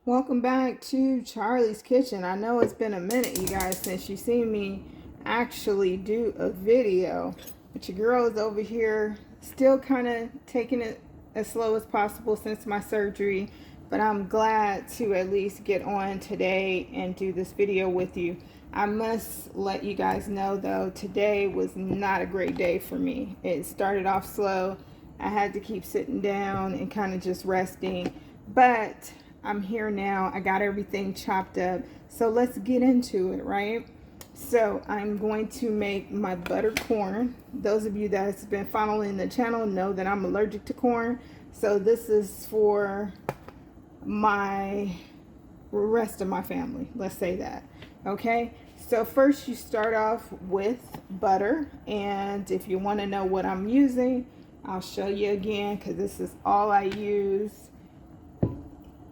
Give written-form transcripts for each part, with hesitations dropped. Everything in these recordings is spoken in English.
Welcome back to Charlie's Kitchen. I know it's been a minute, you guys, since you've seen me actually do a video. But your girl is over here still kind of taking it as slow as possible since my surgery. But I'm glad to at least get on today and do this video with you. I must let you guys know, though, today was not a great day for me. It started off slow. I had to keep sitting down and kind of just resting. But I'm here now. I got everything chopped up. So let's get into it, right? So I'm going to make my buttered corn. Those of you that's been following the channel know that I'm allergic to corn. So this is for my rest of my family. Let's say that. Okay. So first you start off with butter. And if you want to know what I'm using, I'll show you again, because this is all I use.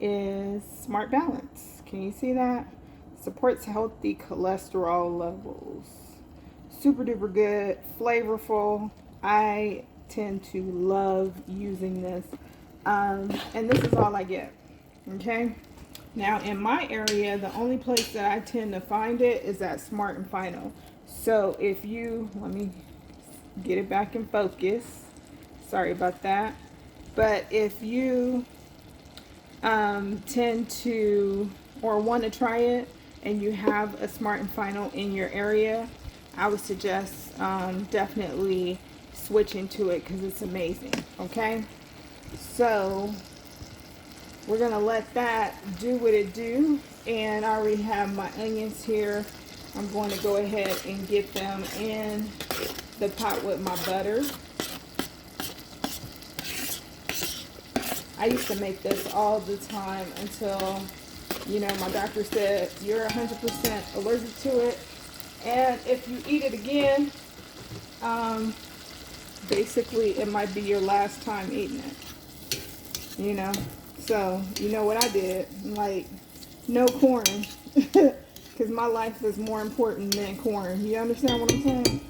Is Smart Balance. Can you see that? Supports healthy cholesterol levels. Super duper good, flavorful. I tend to love using this. And this is all I get. Okay. Now in my area, the only place that I tend to find it is at Smart and Final. So if you, let me get it back in focus. Sorry about that. But if you tend to or want to try it and you have a Smart and Final in your area, I would suggest definitely switching to it, because it's amazing. Okay, so we're gonna let that do what it do, and I already have my onions here. I'm going to go ahead and get them in the pot with my butter. I used to make this all the time until, you know, my doctor said you're 100% allergic to it. And if you eat it again, basically it might be your last time eating it, you know. So, you know what I did? Like, no corn. Because my life is more important than corn. You understand what I'm saying?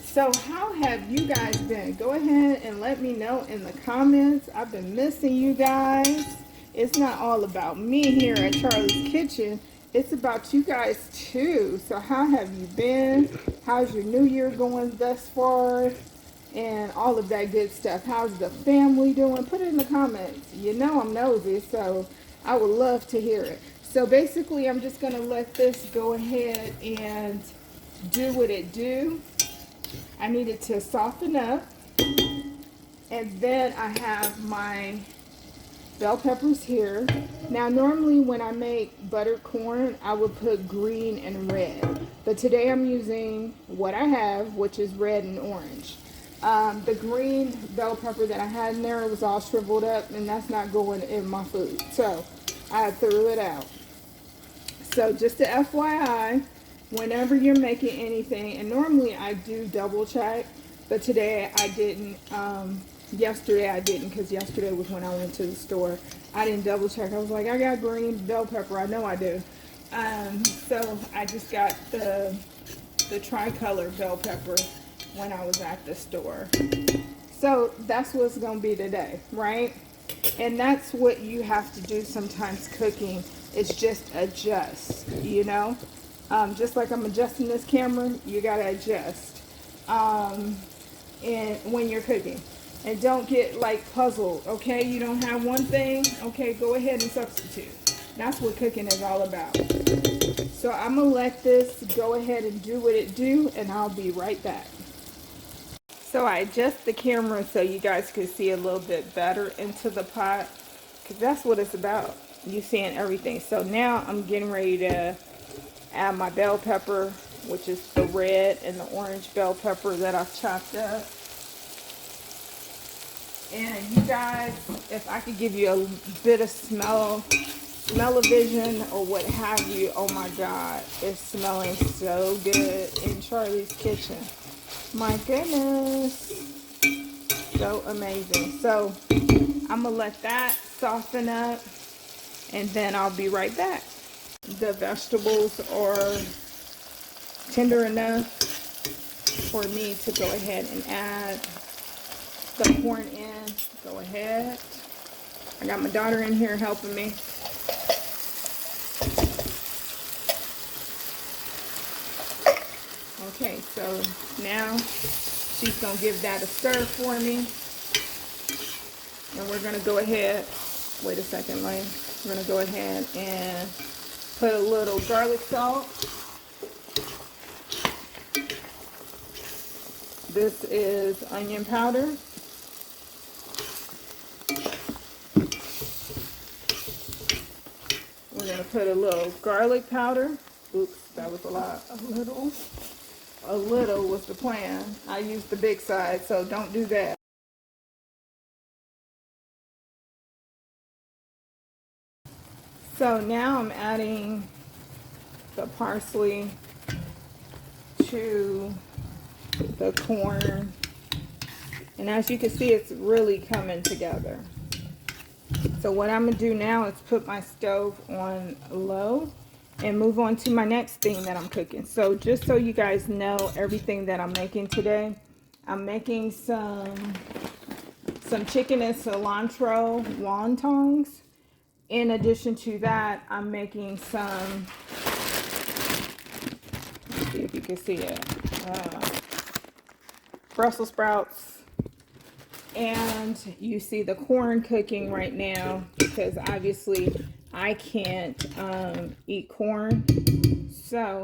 So how have you guys been? Go ahead and let me know in the comments. I've been missing you guys. It's not all about me here at Charlie's Kitchen. It's about you guys too. So how have you been? How's your new year going thus far? And all of that good stuff. How's the family doing? Put it in the comments. You know I'm nosy, so I would love to hear it. So basically, I'm just going to let this go ahead and do what it do. I need it to soften up, and then I have my bell peppers here. Now normally when I make buttered corn, I would put green and red, but today I'm using what I have, which is red and orange. The green bell pepper that I had in there was all shriveled up, and that's not going in my food, so I threw it out. So just a FYI, whenever you're making anything, and normally I do double check, but today I didn't. Yesterday I didn't, because yesterday was when I went to the store. I didn't double check. I was like, I got green bell pepper. I know I do. So I just got the tricolor bell pepper when I was at the store. So that's what's going to be today, right? And that's what you have to do sometimes cooking. It's just adjust, you know? Just like I'm adjusting this camera, you gotta adjust and when you're cooking. And don't get like puzzled, okay? You don't have one thing, okay, go ahead and substitute. That's what cooking is all about. So I'm gonna let this go ahead and do what it do, and I'll be right back. So I adjust the camera so you guys can see a little bit better into the pot, because that's what it's about, you seeing everything. So now I'm getting ready to add my bell pepper, which is the red and the orange bell pepper that I've chopped up. And you guys, if I could give you a bit of smell-o-vision or what have you, oh my God, it's smelling so good in Charlie's Kitchen. My goodness, so amazing. So I'm gonna let that soften up, and then I'll be right back. The vegetables are tender enough for me to go ahead and add the corn in. Go ahead. I got my daughter in here helping me. Okay, so now she's gonna give that a stir for me. And we're gonna go ahead, wait a second, Lane. We're gonna go ahead and put a little garlic salt. This is onion powder. We're gonna put a little garlic powder. Oops, that was a lot. A little was the plan. I used the big side, so don't do that. So now I'm adding the parsley to the corn. And as you can see, it's really coming together. So what I'm gonna do now is put my stove on low and move on to my next thing that I'm cooking. So just so you guys know everything that I'm making today, I'm making some chicken and cilantro wontons. In addition to that, I'm making some, let's see if you can see it, Brussels sprouts. And you see the corn cooking right now because obviously I can't eat corn. So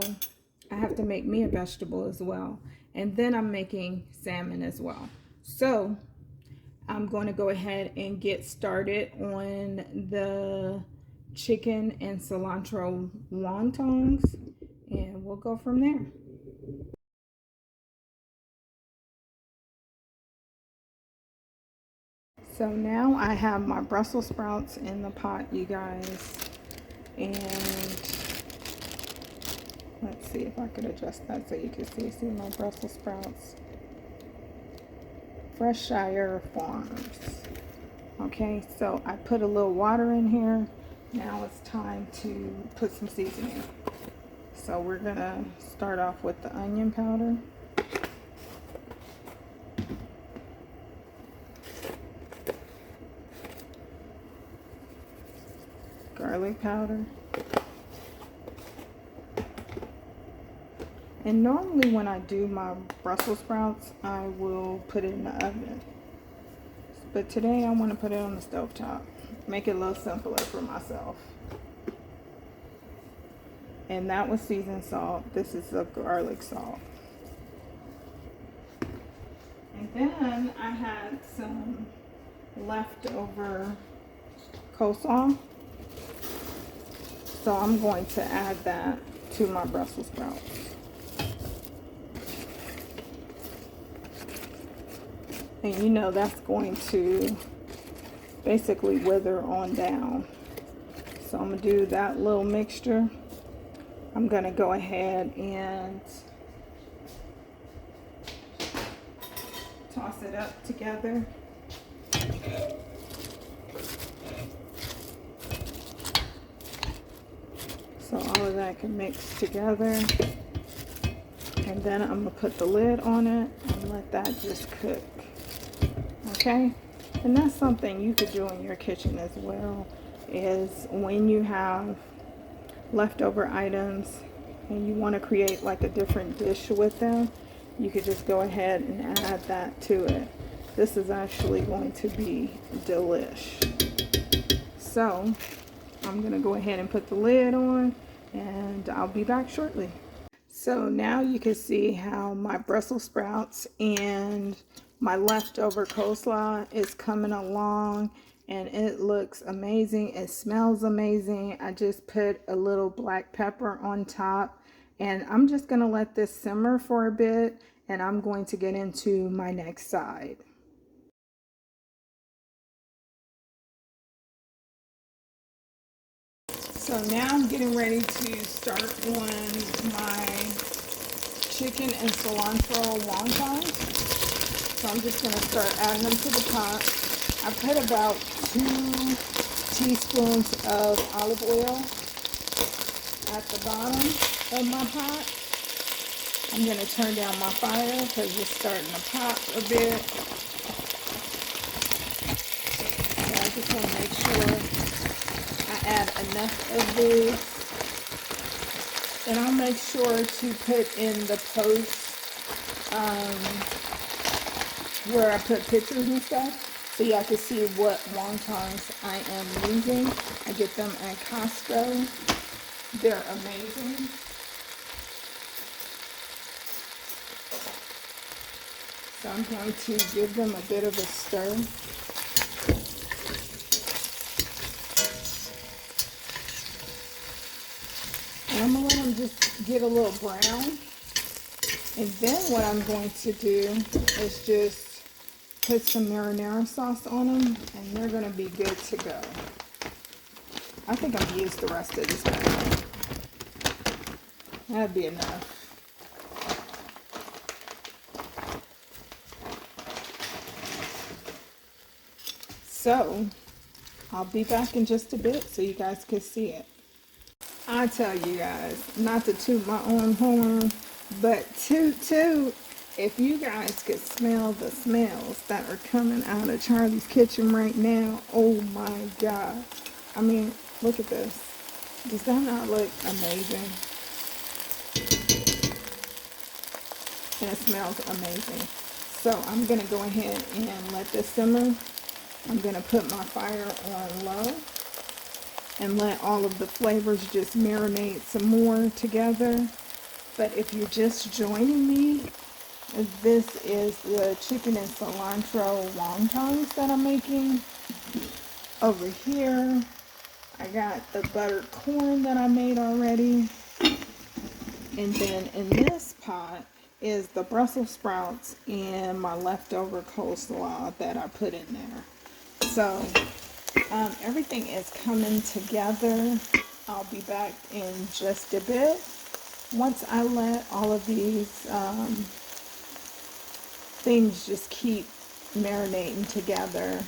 I have to make me a vegetable as well. And then I'm making salmon as well. So I'm going to go ahead and get started on the chicken and cilantro wontons, and we'll go from there. So now I have my Brussels sprouts in the pot, you guys, and let's see if I could adjust that so you can see my Brussels sprouts. Freshshire Farms. Okay, so I put a little water in here. Now it's time to put some seasoning. So we're gonna start off with the onion powder. Garlic powder. And normally when I do my Brussels sprouts, I will put it in the oven. But today I want to put it on the stove top. Make it a little simpler for myself. And that was seasoned salt. This is the garlic salt. And then I had some leftover coleslaw. So I'm going to add that to my Brussels sprouts. And you know that's going to basically wither on down. So I'm going to do that little mixture. I'm going to go ahead and toss it up together. So all of that can mix together. And then I'm going to put the lid on it and let that just cook. Okay? And that's something you could do in your kitchen as well, is when you have leftover items and you want to create like a different dish with them, you could just go ahead and add that to it. This is actually going to be delish. So I'm going to go ahead and put the lid on and I'll be back shortly. So now you can see how my Brussels sprouts and my leftover coleslaw is coming along, and it looks amazing. It smells amazing. I just put a little black pepper on top, and I'm just going to let this simmer for a bit, and I'm going to get into my next side. So now I'm getting ready to start on my chicken and cilantro wontons. So I'm just going to start adding them to the pot. I put about 2 teaspoons of olive oil at the bottom of my pot. I'm going to turn down my fire because it's starting to pop a bit. So I just want to make sure I add enough of this And I'll make sure to put in the post where I put pictures and stuff, so y'all can see what wontons I am using. I get them at Costco. They're amazing. So I'm going to give them a bit of a stir. And I'm going to let them just get a little brown. And then what I'm going to do is just put some marinara sauce on them, and they're going to be good to go. I think I'm going to use the rest of this bag. That'd be enough. So, I'll be back in just a bit so you guys can see it. I tell you guys, not to toot my own horn, but toot, if you guys could smell the smells that are coming out of Charlie's kitchen right now, oh my God. I mean, look at this. Does that not look amazing? And it smells amazing. So I'm going to go ahead and let this simmer. I'm going to put my fire on low and let all of the flavors just marinate some more together. But if you're just joining me, this is the chicken and cilantro wontons that I'm making. Over here, I got the buttered corn that I made already. And then in this pot is the Brussels sprouts and my leftover coleslaw that I put in there. So everything is coming together. I'll be back in just a bit. Once I let all of these things just keep marinating together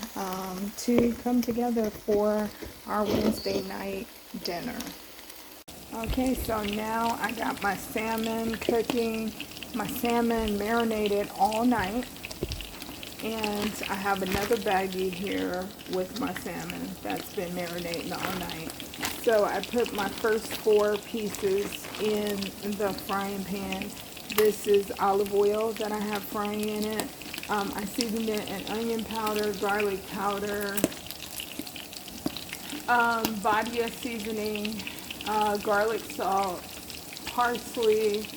to come together for our Wednesday night dinner. Okay, so now I got my salmon cooking. My salmon marinated all night. And I have another baggie here with my salmon that's been marinating all night. So I put my first 4 pieces in the frying pan. This is olive oil that I have frying in it. I seasoned it in onion powder, garlic powder, Badia seasoning, garlic salt, parsley,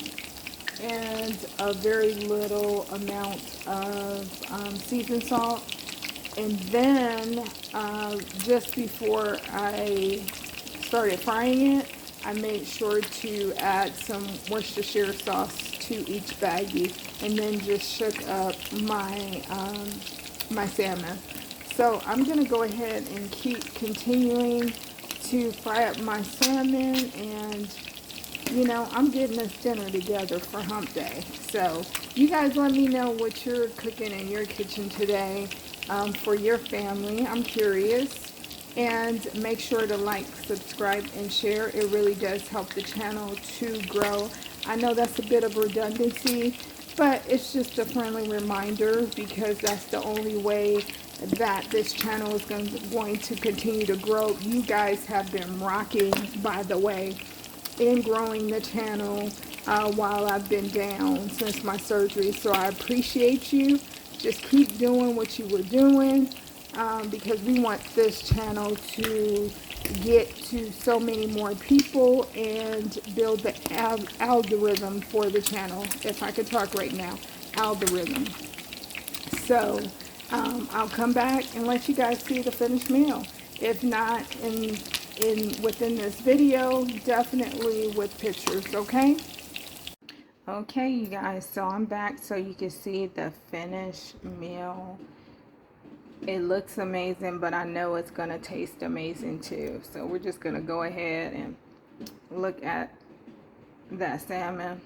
and a very little amount of seasoned salt. And then just before I started frying it, I made sure to add some Worcestershire sauce to each baggie, and then just shook up my my salmon. So I'm gonna go ahead and keep continuing to fry up my salmon, and you know, I'm getting this dinner together for Hump Day. So you guys let me know what you're cooking in your kitchen today for your family. I'm curious. And make sure to like, subscribe, and share. It really does help the channel to grow. I know that's a bit of redundancy, but it's just a friendly reminder, because that's the only way that this channel is going to continue to grow. You guys have been rocking, by the way, in growing the channel while I've been down since my surgery. So I appreciate you. Just keep doing what you were doing, because we want this channel to get to so many more people and build the algorithm for the channel. If I could talk right now, algorithm. So I'll come back and let you guys see the finished meal. If not within this video, definitely with pictures, okay? Okay, you guys, so I'm back so you can see the finished meal. It looks amazing, but I know it's gonna taste amazing too. So we're just gonna go ahead and look at that salmon.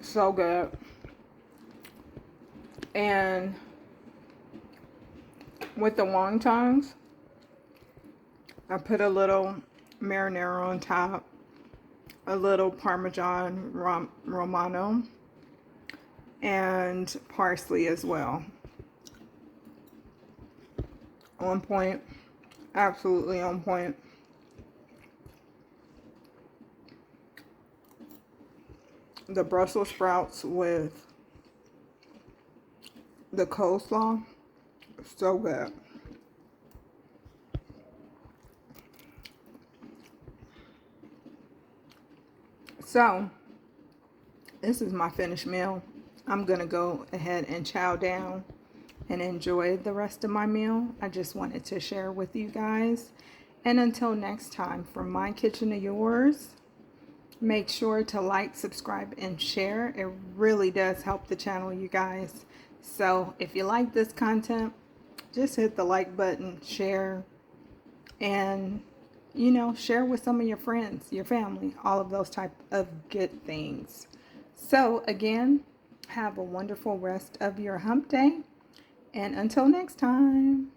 So good. And with the wontons, I put a little marinara on top, a little Parmesan Romano, and parsley as well. On point, absolutely on point. the Brussels sprouts with the coleslaw. So good. So, this is my finished meal. I'm going to go ahead and chow down and enjoy the rest of my meal. I just wanted to share with you guys. And until next time, from my kitchen to yours, make sure to like, subscribe, and share. It really does help the channel, you guys. So if you like this content, just hit the like button, share, and share with some of your friends, your family, all of those type of good things. So again, have a wonderful rest of your hump day, and until next time.